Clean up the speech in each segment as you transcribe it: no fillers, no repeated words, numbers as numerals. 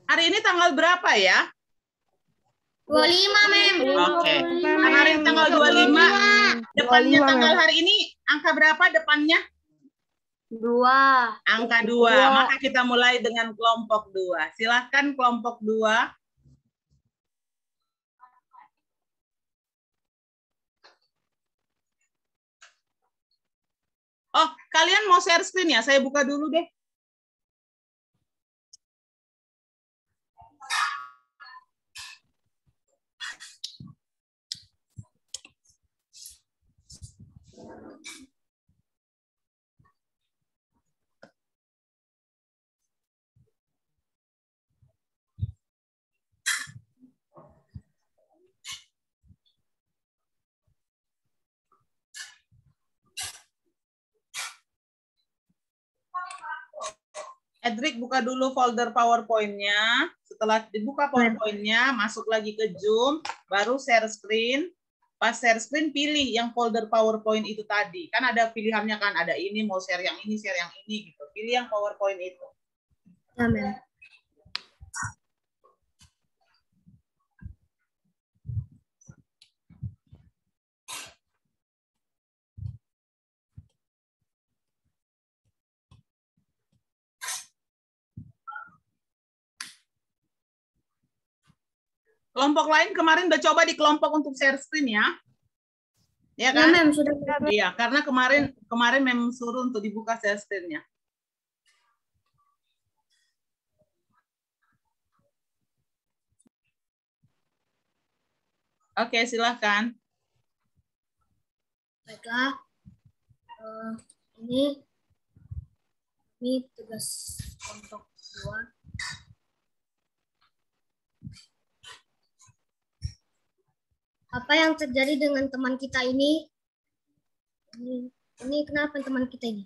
Hari ini tanggal berapa ya? 25, Mem. Oke. Kemarin tanggal 25. Depannya tanggal hari ini angka berapa depannya? 2. Angka 2. Maka kita mulai dengan kelompok 2. Silahkan kelompok 2. Oh, kalian mau share screen ya? Saya buka dulu deh. Edric buka dulu folder PowerPoint-nya. Setelah dibuka PowerPoint-nya, masuk lagi ke Zoom, baru share screen. Pas share screen, pilih yang folder PowerPoint itu tadi. Kan ada pilihannya kan, ada ini, mau share yang ini gitu. Pilih yang PowerPoint itu. Amin. Kelompok lain kemarin udah coba di kelompok untuk share screen ya. Ya kan? Ya, Mem, sudah. Iya, karena kemarin memang suruh untuk dibuka share screen-nya. Oke, silahkan. Baiklah. Ini tugas kelompok 2. Apa yang terjadi dengan teman kita ini? Ini kenapa teman kita ini?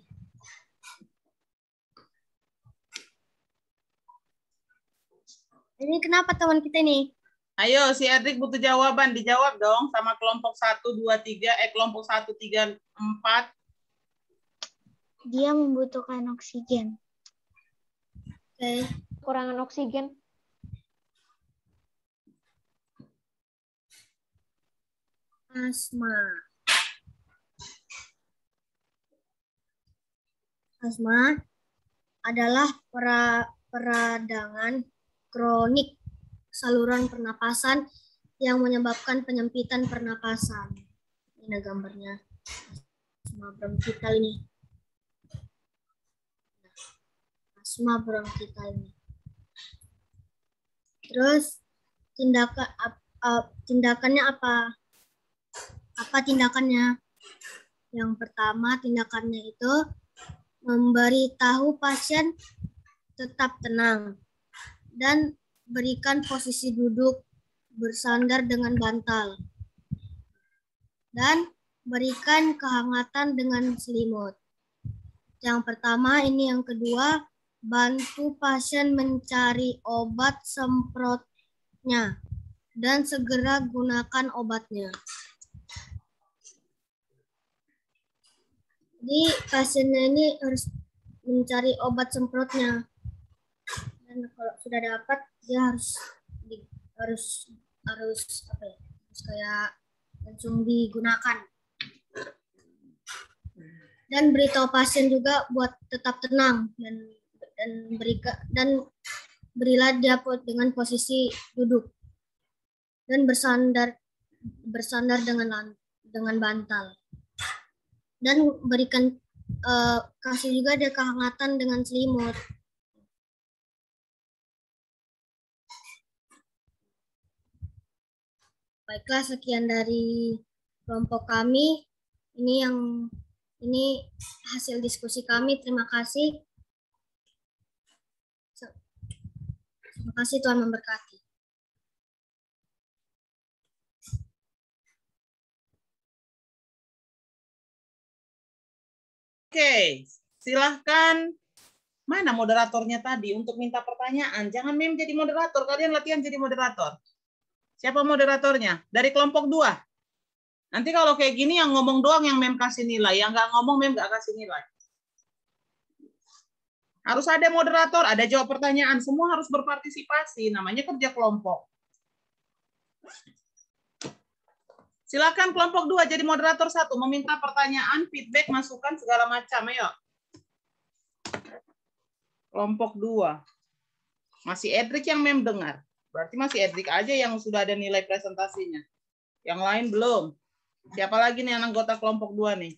Ini kenapa teman kita ini? Ayo, si Edric butuh jawaban. Dijawab dong sama kelompok 1, 2, 3. Kelompok 1, 3, 4. Dia membutuhkan oksigen. Oke. Kekurangan oksigen. Asma adalah peradangan kronik saluran pernapasan yang menyebabkan penyempitan pernapasan. Ini gambarnya. Asma bronkital ini. Asma bronkital ini. Terus tindakannya apa? Apa tindakannya? Yang pertama, tindakannya itu memberitahu pasien tetap tenang dan berikan posisi duduk bersandar dengan bantal dan berikan kehangatan dengan selimut. Yang pertama ini. Yang kedua, bantu pasien mencari obat semprotnya dan segera gunakan obatnya. Jadi pasiennya ini harus mencari obat semprotnya, dan kalau sudah dapat dia harus kayak langsung digunakan. Dan beritahu pasien juga buat tetap tenang dan berilah dia dengan posisi duduk dan bersandar dengan bantal. Dan berikan kasih juga dia kehangatan dengan selimut. Baiklah, sekian dari kelompok kami. Ini hasil diskusi kami. Terima kasih. Terima kasih, Tuhan memberkati. Oke, silahkan. Mana moderatornya tadi untuk minta pertanyaan? Jangan Mem jadi moderator, kalian latihan jadi moderator. Siapa moderatornya? Dari kelompok 2. Nanti kalau kayak gini yang ngomong doang yang Mem kasih nilai, yang nggak ngomong Mem nggak kasih nilai. Harus ada moderator, ada jawab pertanyaan, semua harus berpartisipasi, namanya kerja kelompok. Silakan kelompok 2 jadi moderator 1, meminta pertanyaan, feedback, masukan segala macam, ayo. Kelompok 2. Masih Edric yang dengar. Berarti masih Edric aja yang sudah ada nilai presentasinya. Yang lain belum. Siapa lagi nih anggota kelompok 2 nih?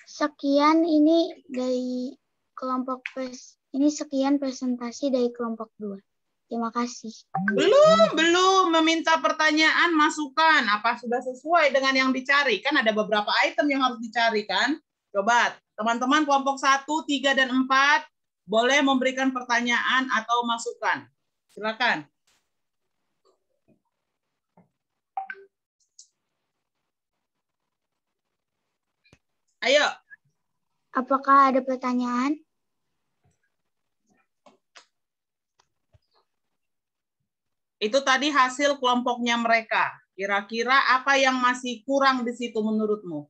Sekian ini dari kelompok sekian presentasi dari kelompok 2. Terima kasih. Belum meminta pertanyaan, masukan. Apa sudah sesuai dengan yang dicari? Kan ada beberapa item yang harus dicari kan? Coba teman-teman kelompok 1, 3, dan 4 boleh memberikan pertanyaan atau masukan. Silakan. Ayo. Apakah ada pertanyaan? Itu tadi hasil kelompoknya mereka. Kira-kira apa yang masih kurang di situ menurutmu?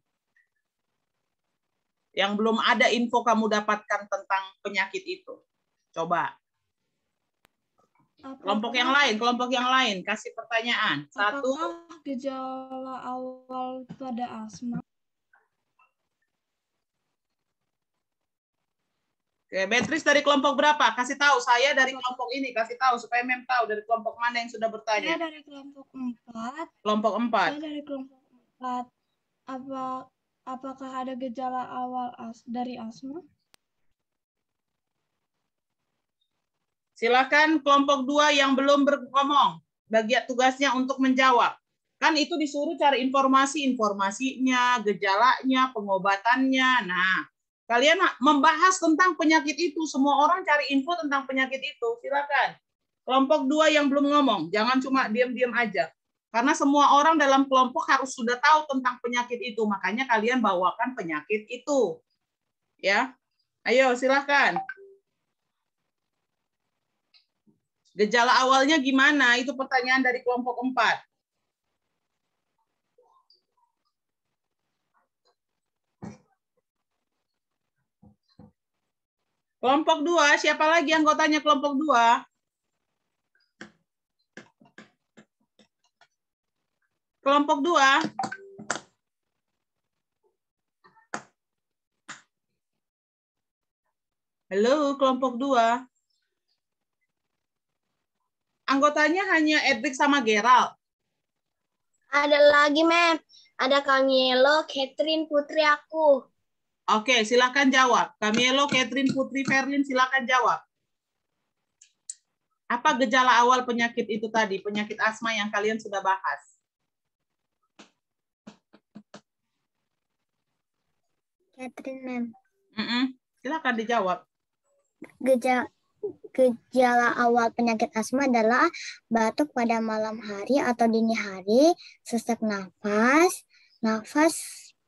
Yang belum ada info kamu dapatkan tentang penyakit itu. Coba. Kelompok yang lain, kasih pertanyaan. 1. Apakah gejala awal pada asma? Oke, Beatrice dari kelompok berapa? Kasih tahu, saya dari kelompok ini. Kasih tahu supaya Mem tahu dari kelompok mana yang sudah bertanya. Saya dari kelompok 4. Kelompok 4. Saya dari kelompok 4. Apakah ada gejala awal dari asma? Silakan kelompok 2 yang belum ngomong. Bagian tugasnya untuk menjawab. Kan itu disuruh cari informasinya, gejalanya, pengobatannya. Nah, kalian membahas tentang penyakit itu. Semua orang cari info tentang penyakit itu. Silakan. Kelompok 2 yang belum ngomong. Jangan cuma diam-diam aja. Karena semua orang dalam kelompok harus sudah tahu tentang penyakit itu. Makanya kalian bawakan penyakit itu. Ya. Ayo, silakan. Gejala awalnya gimana? Itu pertanyaan dari kelompok 4. Kelompok 2, siapa lagi anggotanya kelompok 2? Kelompok 2. Halo, kelompok 2. Anggotanya hanya Edric sama Gerald. Ada lagi, Mem. Ada Camilo, Catherine, Putri, aku. Oke, silakan jawab. Camilo, Catherine, Putri, Verlin, silakan jawab. Apa gejala awal penyakit itu tadi? Penyakit asma yang kalian sudah bahas. Catherine, Mem. Silakan dijawab. Gejala awal penyakit asma adalah batuk pada malam hari atau dini hari, sesak nafas, nafas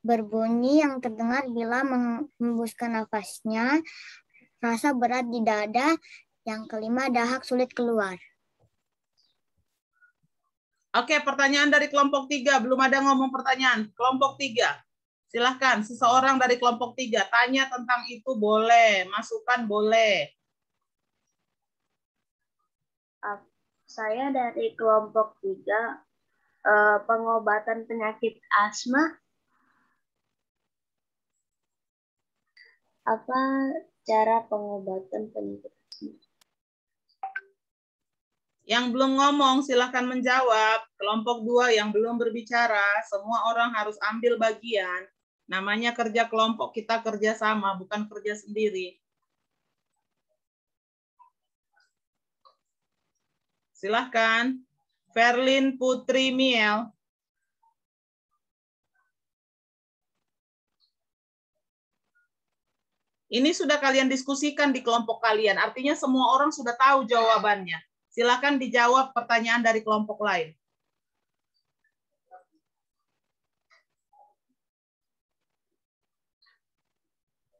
berbunyi yang terdengar bila mengembuskan nafasnya, rasa berat di dada, yang kelima dahak sulit keluar. Oke, pertanyaan dari kelompok 3. Belum ada ngomong pertanyaan. Kelompok 3. Silahkan, seseorang dari kelompok 3. Tanya tentang itu boleh, masukan boleh. Saya dari kelompok 3, pengobatan penyakit asma. Apa cara pengobatan penyakit asma? Yang belum ngomong silahkan menjawab. Kelompok 2 yang belum berbicara, semua orang harus ambil bagian. Namanya kerja kelompok, kita kerja sama, bukan kerja sendiri. Silahkan. Verlin, Putri, Miel. Ini sudah kalian diskusikan di kelompok kalian. Artinya semua orang sudah tahu jawabannya. Silakan dijawab pertanyaan dari kelompok lain.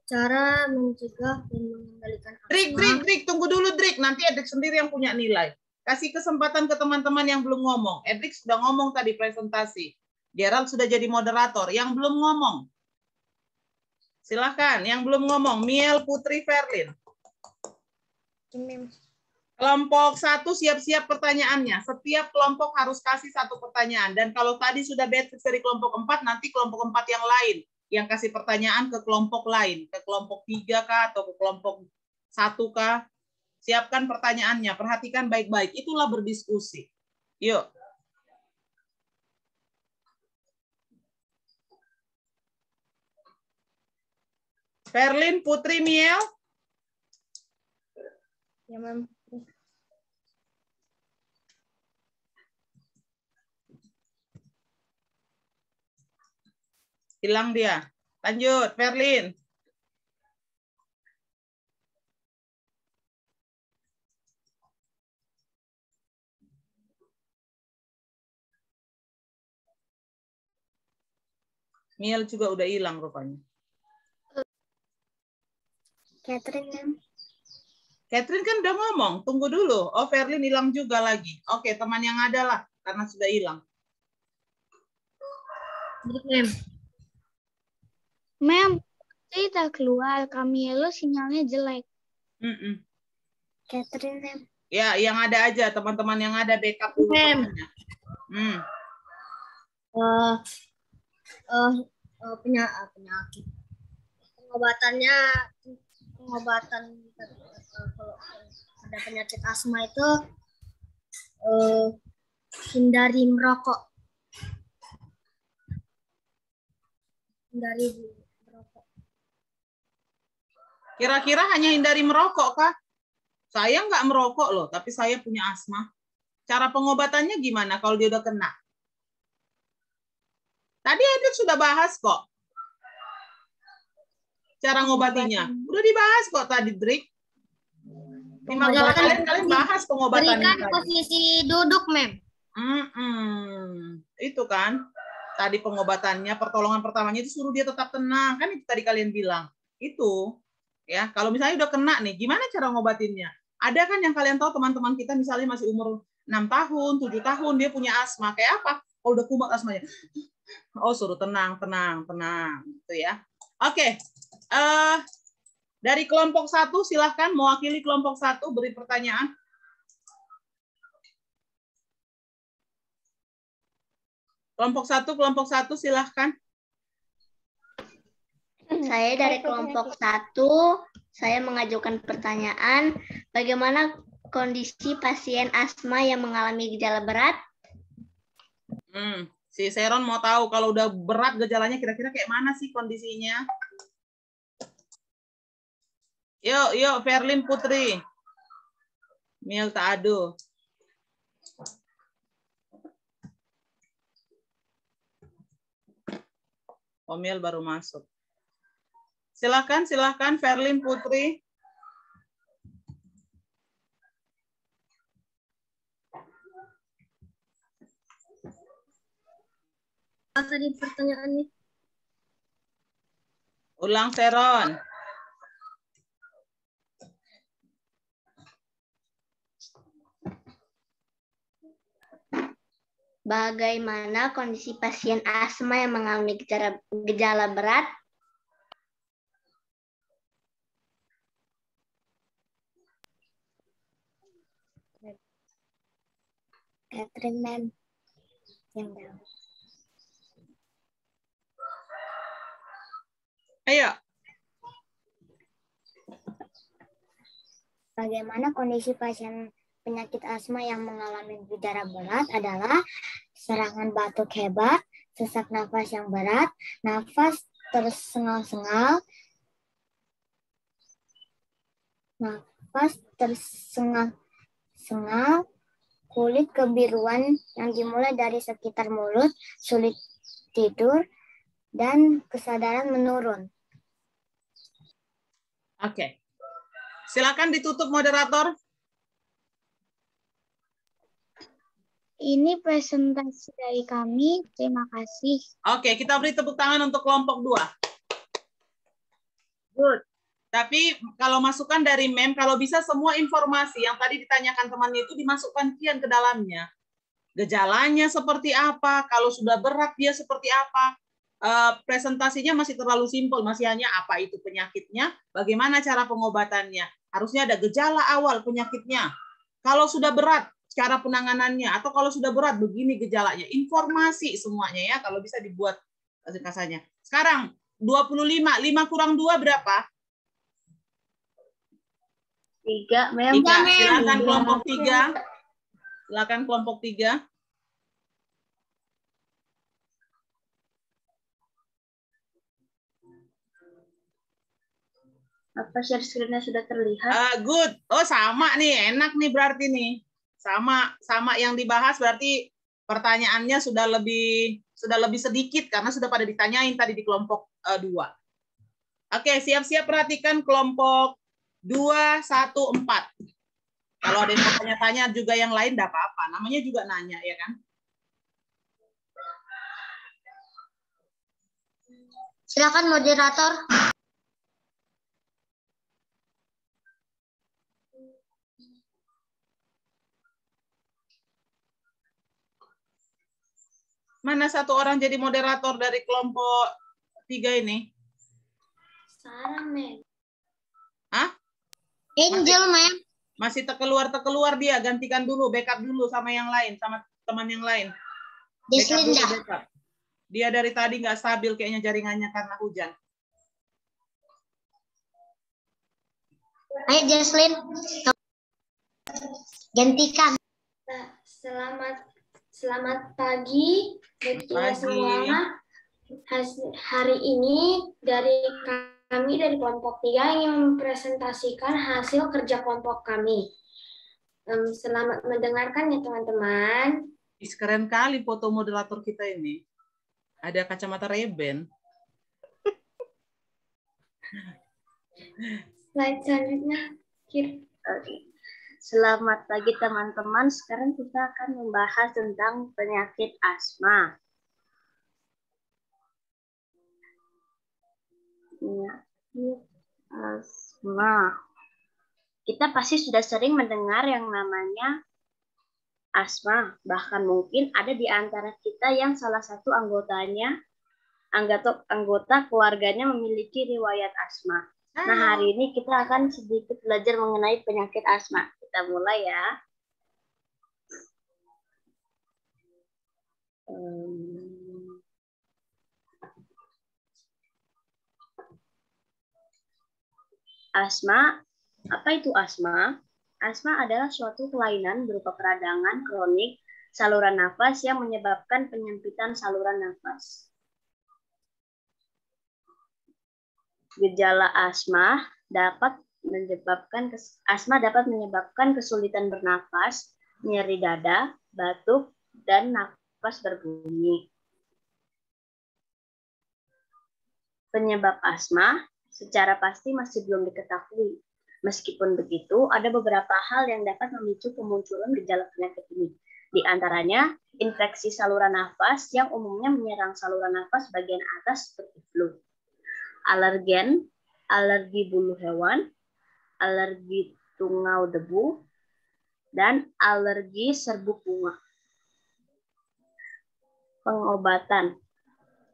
Cara mencegah dan mengendalikan asma. Drik, tunggu dulu Drik. Nanti Edric sendiri yang punya nilai. Kasih kesempatan ke teman-teman yang belum ngomong. Edric sudah ngomong tadi presentasi. Gerald sudah jadi moderator. Yang belum ngomong. Silakan. Yang belum ngomong. Miel, Putri, Verlin. Kelompok 1 siap-siap pertanyaannya. Setiap kelompok harus kasih 1 pertanyaan. Dan kalau tadi sudah matriks dari kelompok 4, nanti kelompok 4 yang lain yang kasih pertanyaan ke kelompok lain. Ke kelompok 3 kah atau ke kelompok 1 kah. Siapkan pertanyaannya. Perhatikan baik-baik. Itulah berdiskusi. Yuk. Ferlin, Putri, Miel. Ya, Mem. Hilang dia. Lanjut, Ferlin. Miel juga udah hilang rupanya. Catherine, Mem. Catherine kan udah ngomong, tunggu dulu. Oh, Ferlin hilang juga lagi. Oke, teman yang ada lah, karena sudah hilang. Mem, kita keluar. Camilo sinyalnya jelek. Catherine, Mem. Ya, yang ada aja, teman-teman yang ada backup dulu. Penyakit. Pengobatan kalau ada penyakit asma itu hindari merokok. Kira-kira hanya hindari merokok kah? Saya nggak merokok loh, tapi saya punya asma. Cara pengobatannya gimana kalau dia udah kena? Tadi Edith sudah bahas kok. Cara ngobatinya. Udah dibahas kok tadi, Drik. Kalian bahas pengobatannya. Berikan posisi duduk, Mem. Itu kan. Tadi pengobatannya, pertolongan pertamanya itu suruh dia tetap tenang. Kan itu tadi kalian bilang. Itu. Ya, kalau misalnya udah kena nih, gimana cara ngobatinnya? Ada kan yang kalian tahu teman-teman kita misalnya masih umur 6 tahun, 7 tahun, dia punya asma. Kayak apa? Kalau udah kumat asmanya. Oh, suruh tenang. Gitu ya. Oke. Dari kelompok 1, silahkan mewakili kelompok 1 beri pertanyaan. Kelompok 1 silahkan. Saya dari kelompok 1, saya mengajukan pertanyaan, bagaimana kondisi pasien asma yang mengalami gejala berat? Si Seron mau tahu kalau udah berat gejalanya kira-kira kayak mana sih kondisinya? Yuk, Ferlin, Putri. Miel Taado. Miel baru masuk. Silakan, Ferlin, Putri. Apa tadi pertanyaannya? Ulang, Seron. Bagaimana kondisi pasien asma yang mengalami gejala berat? Catherine, Mem. Ayo. Bagaimana kondisi pasien penyakit asma yang mengalami gejala berat adalah serangan batuk hebat, sesak nafas yang berat, nafas tersengal-sengal, kulit kebiruan yang dimulai dari sekitar mulut, sulit tidur, dan kesadaran menurun. Oke. Silakan ditutup moderator. Ini presentasi dari kami. Terima kasih. Oke, kita beri tepuk tangan untuk kelompok 2. Good. Tapi kalau masukan dari Mem, kalau bisa semua informasi yang tadi ditanyakan temannya itu dimasukkan kian ke dalamnya. Gejalanya seperti apa, kalau sudah berat dia seperti apa. presentasinya masih terlalu simpel, masih hanya apa itu penyakitnya, bagaimana cara pengobatannya. Harusnya ada gejala awal penyakitnya. Kalau sudah berat, cara penanganannya, atau kalau sudah berat, begini gejalanya. Informasi semuanya ya, kalau bisa dibuat kasarnya. Sekarang 25, 5 kurang 2 berapa? 3, Mem. 3. Silakan kelompok 3. Silakan kelompok 3. Apa share screen-nya sudah terlihat? Good. Oh, sama nih. Enak nih berarti nih. Sama yang dibahas berarti pertanyaannya sudah lebih sedikit karena sudah pada ditanyain tadi di kelompok 2. Oke, siap-siap perhatikan kelompok 2, 1, 4. Kalau ada yang mau tanya-tanya juga yang lain enggak apa-apa. Namanya juga nanya ya kan? Silakan moderator. Mana satu orang jadi moderator dari kelompok 3 ini? Sarah, Mem. Hah? Angel, Mem. Masih terkeluar dia, gantikan dulu, backup dulu sama yang lain, sama teman yang lain. Backup dulu, backup. Dia dari tadi nggak stabil kayaknya jaringannya karena hujan. Ayo Jesslyn, gantikan. Selamat pagi buat kita semua. Hari ini kami dari kelompok 3 ingin mempresentasikan hasil kerja kelompok kami. Selamat mendengarkan ya teman-teman. Keren kali foto moderator kita ini. Ada kacamata Ray-Ban. Slide selanjutnya. Selamat pagi teman-teman. Sekarang kita akan membahas tentang penyakit asma. Penyakit asma. Kita pasti sudah sering mendengar yang namanya asma. Bahkan mungkin ada di antara kita yang salah satu anggota keluarganya memiliki riwayat asma. Nah, hari ini kita akan sedikit belajar mengenai penyakit asma. Kita mulai ya. Asma, apa itu asma? Asma adalah suatu kelainan berupa peradangan kronik saluran nafas yang menyebabkan penyempitan saluran nafas. Gejala asma dapat menyebabkan kesulitan bernafas, nyeri dada, batuk, dan nafas berbunyi. Penyebab asma secara pasti masih belum diketahui. Meskipun begitu, ada beberapa hal yang dapat memicu kemunculan gejala penyakit ini. Di antaranya, infeksi saluran nafas yang umumnya menyerang saluran nafas bagian atas seperti flu. Alergen, alergi bulu hewan, alergi tungau debu, dan alergi serbuk bunga. Pengobatan.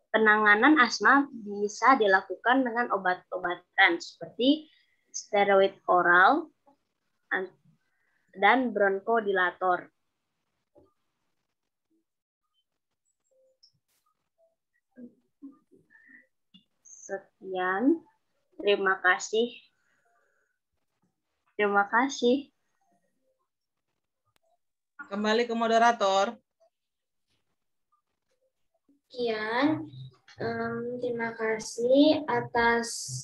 Penanganan asma bisa dilakukan dengan obat-obatan seperti steroid oral dan bronkodilator. Sekian, terima kasih. Terima kasih. Kembali ke moderator. Sekian, terima kasih atas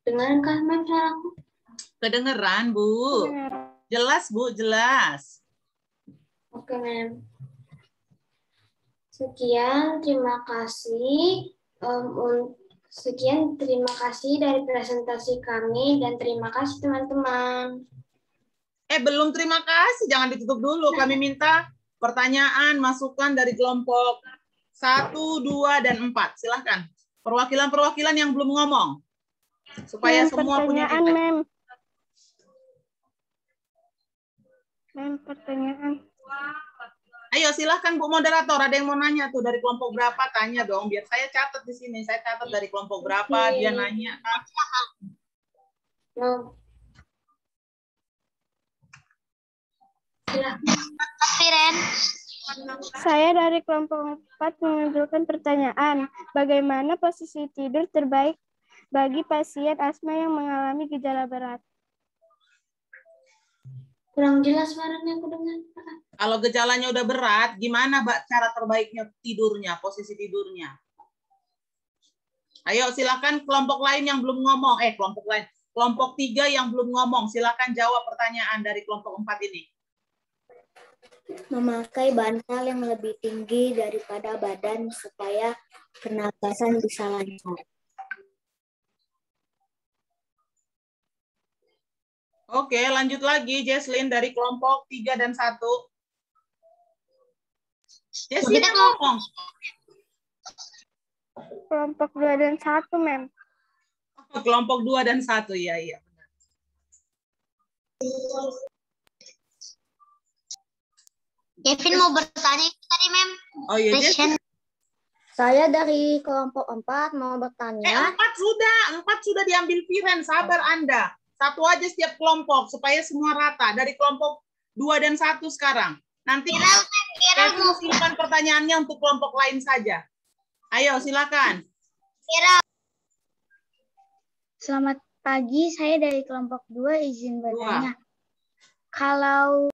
dengarkah Mem suaraku? Kedengeran, Bu. Jelas, Bu, jelas. Oke, Mem. Sekian, terima kasih. Sekian, terima kasih dari presentasi kami dan terima kasih teman-teman. Belum terima kasih, jangan ditutup dulu. Kami minta pertanyaan, masukan dari kelompok 1, 2, dan 4. Silahkan. Perwakilan-perwakilan yang belum ngomong. Supaya semua punya pertanyaan, Mem, pertanyaan. Ayo silahkan Bu Moderator, ada yang mau nanya tuh dari kelompok berapa, tanya dong, biar saya catat di sini. Saya catat dari kelompok berapa, dia nanya. Mau. Saya dari kelompok 4 mengumpulkan pertanyaan. Bagaimana posisi tidur terbaik bagi pasien asma yang mengalami gejala berat? Kurang jelas suaranya aku dengar. Kalau gejalanya udah berat, gimana Mbak cara terbaiknya tidurnya, posisi tidurnya? Ayo silakan kelompok lain yang belum ngomong. Kelompok lain. Kelompok 3 yang belum ngomong, silakan jawab pertanyaan dari kelompok 4 ini. Memakai bantal yang lebih tinggi daripada badan supaya pernapasan bisa lancar. Oke, lanjut lagi Jesslyn dari kelompok 3 dan 1. Jesslyn yang ngomong. Kelompok 2 dan 1, Mem. Kelompok 2 dan 1, ya. Kevin mau bertanya tadi, Mem. Oh iya, Jesslyn. Saya dari kelompok 4 mau bertanya. 4 sudah diambil Viren, sabar Anda. Satu aja setiap kelompok supaya semua rata. Dari kelompok 2 dan 1 sekarang. Nanti Kevin simpan pertanyaannya untuk kelompok lain saja. Ayo, silakan. Selamat pagi, saya dari kelompok 2 izin bertanya. Kalau